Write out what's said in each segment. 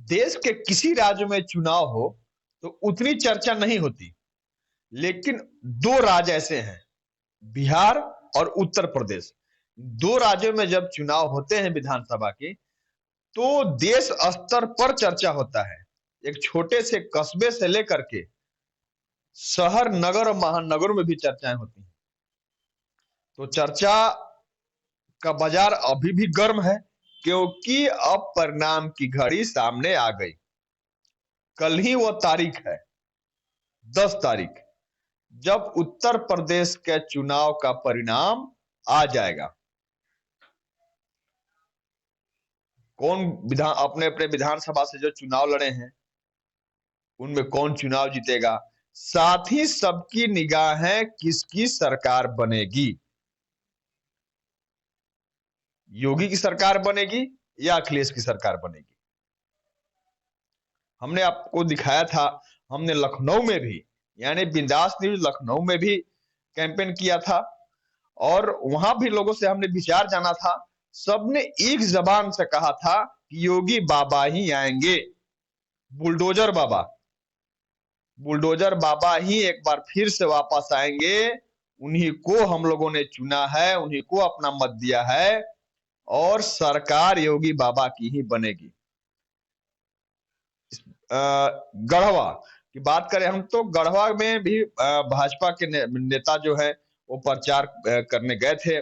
देश के किसी राज्य में चुनाव हो तो उतनी चर्चा नहीं होती, लेकिन दो राज्य ऐसे हैं, बिहार और उत्तर प्रदेश। दो राज्यों में जब चुनाव होते हैं विधानसभा के, तो देश स्तर पर चर्चा होता है। एक छोटे से कस्बे से लेकर के शहर, नगर और महानगरों में भी चर्चाएं होती हैं। तो चर्चा का बाजार अभी भी गर्म है, क्योंकि अब परिणाम की घड़ी सामने आ गई। कल ही वो तारीख है, 10 तारीख, जब उत्तर प्रदेश के चुनाव का परिणाम आ जाएगा। कौन अपने अपने विधानसभा से जो चुनाव लड़े हैं उनमें कौन चुनाव जीतेगा, साथ ही सबकी निगाहें किसकी सरकार बनेगी। योगी की सरकार बनेगी या अखिलेश की सरकार बनेगी। हमने आपको दिखाया था, हमने लखनऊ में भी, यानी बिंदास न्यूज लखनऊ में भी कैंपेन किया था, और वहां भी लोगों से हमने विचार जाना था। सबने एक जबान से कहा था कि योगी बाबा ही आएंगे, बुलडोजर बाबा, बुलडोजर बाबा ही एक बार फिर से वापस आएंगे। उन्हीं को हम लोगों ने चुना है, उन्हीं को अपना मत दिया है, और सरकार योगी बाबा की ही बनेगी। गढ़वा की बात करें हम, तो गढ़वा में भी भाजपा के नेता जो है वो प्रचार करने गए थे।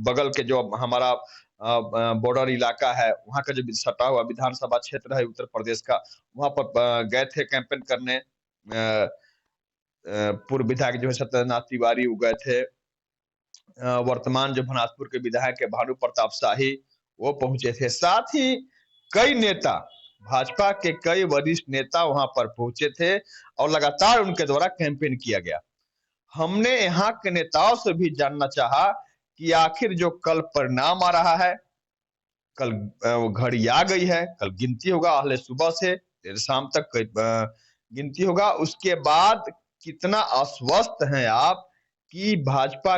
बगल के जो हमारा बॉर्डर इलाका है, वहां का जो सटा हुआ विधानसभा क्षेत्र है उत्तर प्रदेश का, वहां पर गए थे कैंपेन करने। पूर्व विधायक जो है सत्यनाथ तिवारी वो गए थे। वर्तमान जो भनासपुर के विधायक है भानु प्रताप शाही, वो पहुंचे थे। साथ ही कई नेता, भाजपा के कई वरिष्ठ नेता वहां पर पहुंचे थे और लगातार उनके द्वारा कैंपेन किया गया। हमने यहाँ के नेताओं से भी जानना चाहा कि आखिर जो कल परिणाम आ रहा है, कल घड़ी आ गई है, कल गिनती होगा, अगले सुबह से देर शाम तक गिनती होगा। उसके बाद कितना आश्वस्त हैं आप कि भाजपा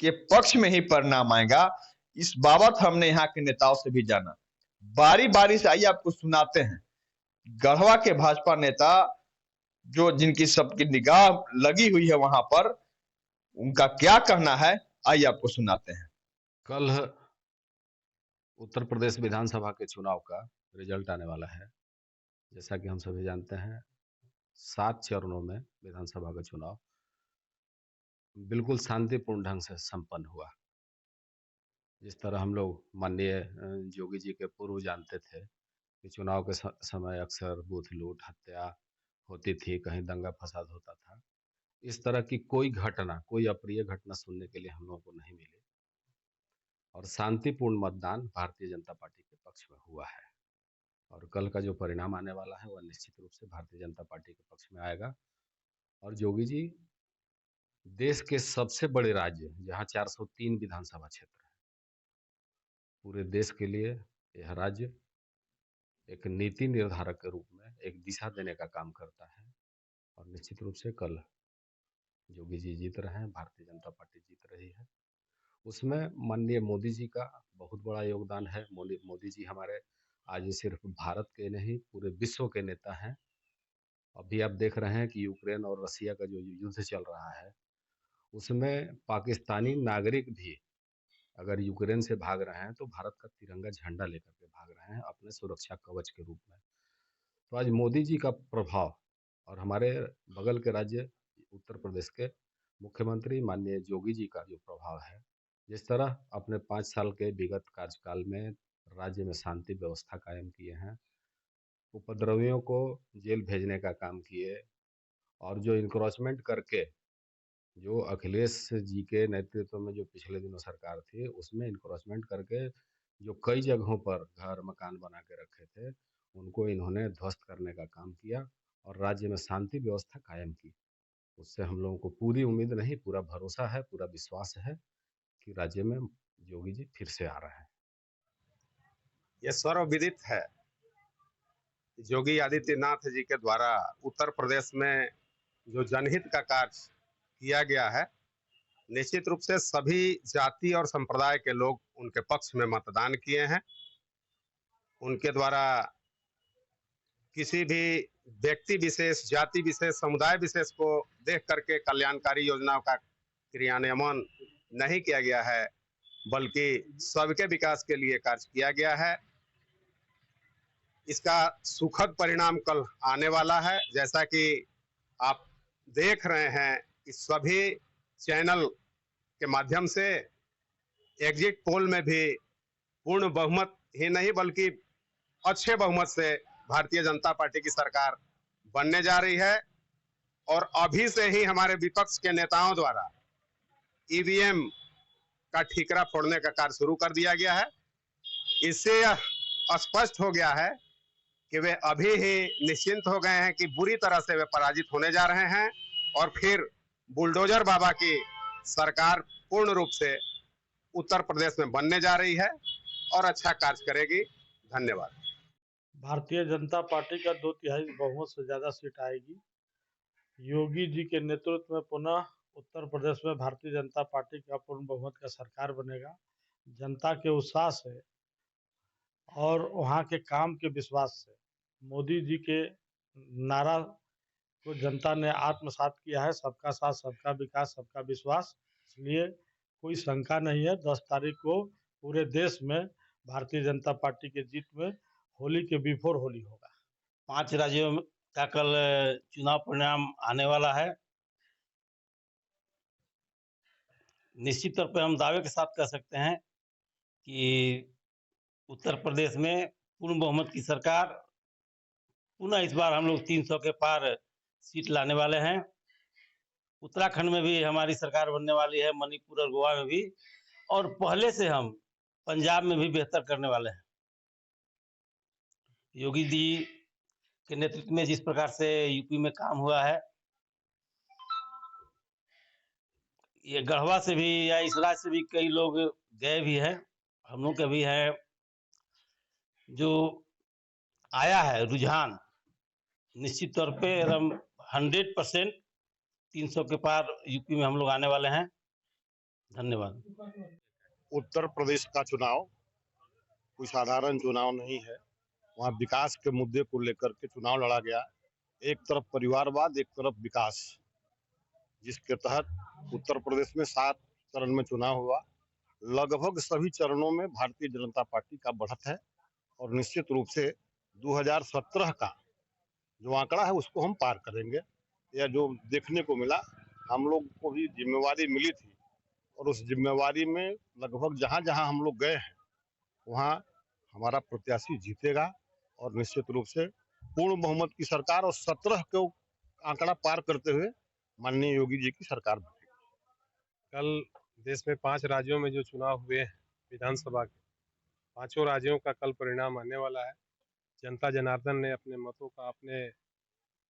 के पक्ष में ही परिणाम आएगा, इस बाबत हमने यहाँ के नेताओं से भी जाना। बारी बारी से आइए आपको सुनाते हैं गढ़वा के भाजपा नेता जो जिनकी सबकी निगाह लगी हुई है वहां पर, उनका क्या कहना है, आइए आपको सुनाते हैं। कल उत्तर प्रदेश विधानसभा के चुनाव का रिजल्ट आने वाला है। जैसा कि हम सभी जानते हैं, 7 चरणों में विधानसभा का चुनाव बिल्कुल शांतिपूर्ण ढंग से संपन्न हुआ। जिस तरह हम लोग माननीय योगी जी के पूर्व जानते थे कि चुनाव के समय अक्सर बूथ लूट, हत्या होती थी, कहीं दंगा फसाद होता था। इस तरह की कोई घटना, कोई अप्रिय घटना सुनने के लिए हम लोगों को नहीं मिली, और शांतिपूर्ण मतदान भारतीय जनता पार्टी के पक्ष में हुआ है। और कल का जो परिणाम आने वाला है वह निश्चित रूप से भारतीय जनता पार्टी के पक्ष में आएगा। और योगी जी देश के सबसे बड़े राज्य, जहां 403 विधानसभा क्षेत्र है, पूरे देश के लिए यह राज्य एक नीति निर्धारक के रूप में एक दिशा देने का काम करता है। और निश्चित रूप से कल योगी जी जीत रहे हैं, भारतीय जनता पार्टी जीत रही है। उसमें माननीय मोदी जी का बहुत बड़ा योगदान है। मोदी जी हमारे आज सिर्फ भारत के नहीं, पूरे विश्व के नेता हैं। अभी आप देख रहे हैं कि यूक्रेन और रसिया का जो युद्ध चल रहा है, उसमें पाकिस्तानी नागरिक भी अगर यूक्रेन से भाग रहे हैं तो भारत का तिरंगा झंडा लेकर के भाग रहे हैं अपने सुरक्षा कवच के रूप में। तो आज मोदी जी का प्रभाव और हमारे बगल के राज्य उत्तर प्रदेश के मुख्यमंत्री माननीय योगी जी का जो प्रभाव है, जिस तरह अपने 5 साल के विगत कार्यकाल में राज्य में शांति व्यवस्था कायम किए हैं, उपद्रवियों को जेल भेजने का काम किए, और जो इंक्रोचमेंट करके, जो अखिलेश जी के नेतृत्व में जो पिछले दिनों सरकार थी, उसमें इंक्रोचमेंट करके जो कई जगहों पर घर मकान बना के रखे थे, उनको इन्होंने ध्वस्त करने का काम किया और राज्य में शांति व्यवस्था कायम की। उससे हम लोगों को पूरी उम्मीद नहीं, पूरा भरोसा है, पूरा विश्वास है कि राज्य में योगी जी फिर से आ रहे हैं। यह सर्वविदित है, योगी आदित्यनाथ जी के द्वारा उत्तर प्रदेश में जो जनहित का कार्य किया गया है, निश्चित रूप से सभी जाति और संप्रदाय के लोग उनके पक्ष में मतदान किए हैं। उनके द्वारा किसी भी व्यक्ति विशेष, जाति विशेष, समुदाय विशेष को देख करके कल्याणकारी योजनाओं का क्रियान्वयन नहीं किया गया है, बल्कि सबके विकास के लिए कार्य किया गया है। इसका सुखद परिणाम कल आने वाला है। जैसा कि आप देख रहे हैं कि सभी चैनल के माध्यम से एग्जिट पोल में भी पूर्ण बहुमत ही नहीं बल्कि अच्छे बहुमत से भारतीय जनता पार्टी की सरकार बनने जा रही है। और अभी से ही हमारे विपक्ष के नेताओं द्वारा ईवीएम का ठीकरा फोड़ने का कार्य शुरू कर दिया गया है। इससे यह स्पष्ट हो गया है कि वे अभी ही निश्चिंत हो गए हैं कि बुरी तरह से वे पराजित होने जा रहे हैं और फिर बुलडोजर बाबा की सरकार पूर्ण रूप से उत्तर प्रदेश में बनने जा रही है और अच्छा कार्य करेगी। धन्यवाद। भारतीय जनता पार्टी का 2/3 बहुमत से ज्यादा सीट आएगी। योगी जी के नेतृत्व में पुनः उत्तर प्रदेश में भारतीय जनता पार्टी का पूर्ण बहुमत का सरकार बनेगा। जनता के उत्साह से और वहाँ के काम के विश्वास से मोदी जी के नारा को जनता ने आत्मसात किया है, सबका साथ, सबका विकास, सबका विश्वास। इसलिए कोई शंका नहीं है, 10 तारीख को पूरे देश में भारतीय जनता पार्टी की जीत में होली के बिफोर होली होगा। 5 राज्यों का कल चुनाव परिणाम आने वाला है। निश्चित तौर पर हम दावे के साथ कह सकते हैं कि उत्तर प्रदेश में पूर्ण बहुमत की सरकार पुनः इस बार हम लोग 300 के पार सीट लाने वाले हैं। उत्तराखंड में भी हमारी सरकार बनने वाली है, मणिपुर और गोवा में भी, और पहले से हम पंजाब में भी बेहतर करने वाले हैं। योगी जी के नेतृत्व में जिस प्रकार से यूपी में काम हुआ है, ये गढ़वा से भी या इस राज्य से भी कई लोग गए भी हैं, हम लोग के भी हैं। जो आया है रुझान, निश्चित तौर पे हम 100% 300 के पार यूपी में हम लोग आने वाले हैं। धन्यवाद। उत्तर प्रदेश का चुनाव कोई साधारण चुनाव नहीं है। वहाँ विकास के मुद्दे को लेकर के चुनाव लड़ा गया। एक तरफ परिवारवाद, एक तरफ विकास, जिसके तहत उत्तर प्रदेश में 7 चरण में चुनाव हुआ। लगभग सभी चरणों में भारतीय जनता पार्टी का बढ़त है और निश्चित रूप से 2017 का जो आंकड़ा है उसको हम पार करेंगे। यह जो देखने को मिला, हम लोग को भी जिम्मेवारी मिली थी और उस जिम्मेवारी में लगभग जहाँ जहाँ हम लोग गए हैं वहाँ हमारा प्रत्याशी जीतेगा और निश्चित रूप से पूर्ण बहुमत की सरकार और 17 को आंकड़ा पार करते हुए माननीय योगी जी की सरकार बनेगी। कल देश में 5 राज्यों में जो चुनाव हुए हैं विधानसभा के, 5 राज्यों का कल परिणाम आने वाला है। जनता जनार्दन ने अपने मतों का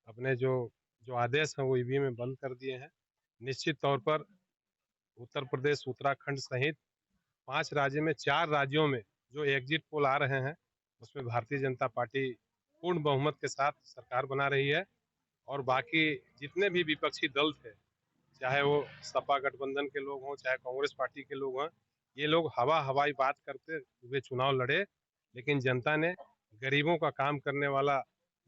अपने जो आदेश हैं वो ईवीएम में बंद कर दिए हैं। निश्चित तौर पर उत्तर प्रदेश, उत्तराखंड सहित 5 राज्य में 4 राज्यों में जो एग्जिट पोल आ रहे हैं उसमें भारतीय जनता पार्टी पूर्ण बहुमत के साथ सरकार बना रही है। और बाकी जितने भी विपक्षी दल थे, चाहे वो सपा गठबंधन के लोग हों, चाहे कांग्रेस पार्टी के लोग हों, ये लोग हवाई बात करते हुए चुनाव लड़े, लेकिन जनता ने गरीबों का काम करने वाला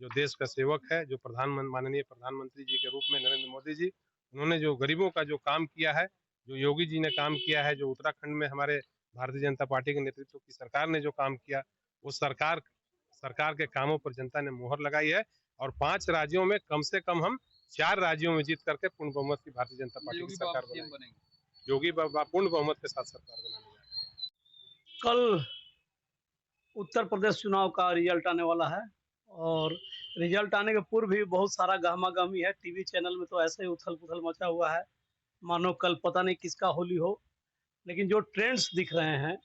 जो देश का सेवक है, जो माननीय प्रधानमंत्री जी के रूप में नरेंद्र मोदी जी, उन्होंने जो गरीबों का जो काम किया है, जो योगी जी ने काम किया है, जो उत्तराखंड में हमारे भारतीय जनता पार्टी के नेतृत्व की सरकार ने जो काम किया, वो सरकार के कामों पर जनता ने मोहर लगाई है। और 5 राज्यों में कम से कम हम 4 राज्यों में जीत करके पूर्ण बहुमत की भारतीय जनता पार्टी की सरकार बनाएंगे। योगी बाबा पूर्ण बहुमत के साथ सरकार बनाने जा रहे हैं। कल उत्तर प्रदेश चुनाव का रिजल्ट आने वाला है और रिजल्ट आने के पूर्व भी बहुत सारा गहमा गहमी है। टीवी चैनल में तो ऐसे ही उथल पुथल मचा हुआ है मानो कल पता नहीं किसका होली हो। लेकिन जो ट्रेंड्स दिख रहे हैं,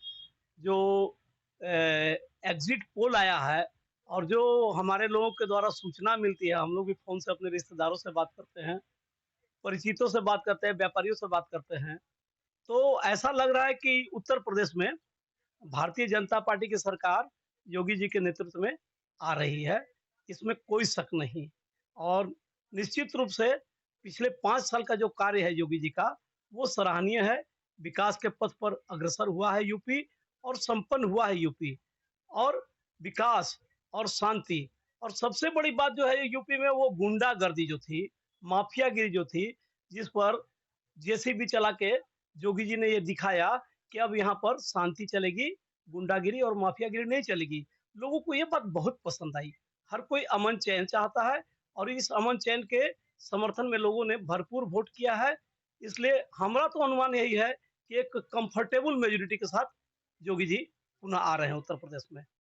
जो एग्जिट पोल आया है और जो हमारे लोगों के द्वारा सूचना मिलती है, हम लोग भी फ़ोन से अपने रिश्तेदारों से बात करते हैं, परिचितों से बात करते हैं, व्यापारियों से बात करते हैं, तो ऐसा लग रहा है कि उत्तर प्रदेश में भारतीय जनता पार्टी की सरकार योगी जी के नेतृत्व में आ रही है, इसमें कोई शक नहीं। और निश्चित रूप से पिछले 5 साल का जो कार्य है योगी जी का, वो सराहनीय है। विकास के पथ पर अग्रसर हुआ है यूपी और संपन्न हुआ है यूपी। और विकास और शांति और सबसे बड़ी बात जो है यूपी में वो गुंडागर्दी जो थी, माफियागिरी जो थी, जिस पर जेसीबी चला के जोगी जी ने ये दिखाया कि अब यहाँ पर शांति चलेगी, गुंडागिरी और माफियागिरी नहीं चलेगी। लोगों को ये बात बहुत पसंद आई। हर कोई अमन चैन चाहता है और इस अमन चैन के समर्थन में लोगों ने भरपूर वोट किया है। इसलिए हमारा तो अनुमान यही है कि एक कंफर्टेबल मेजॉरिटी के साथ जोगी जी पुनः आ रहे हैं उत्तर प्रदेश में।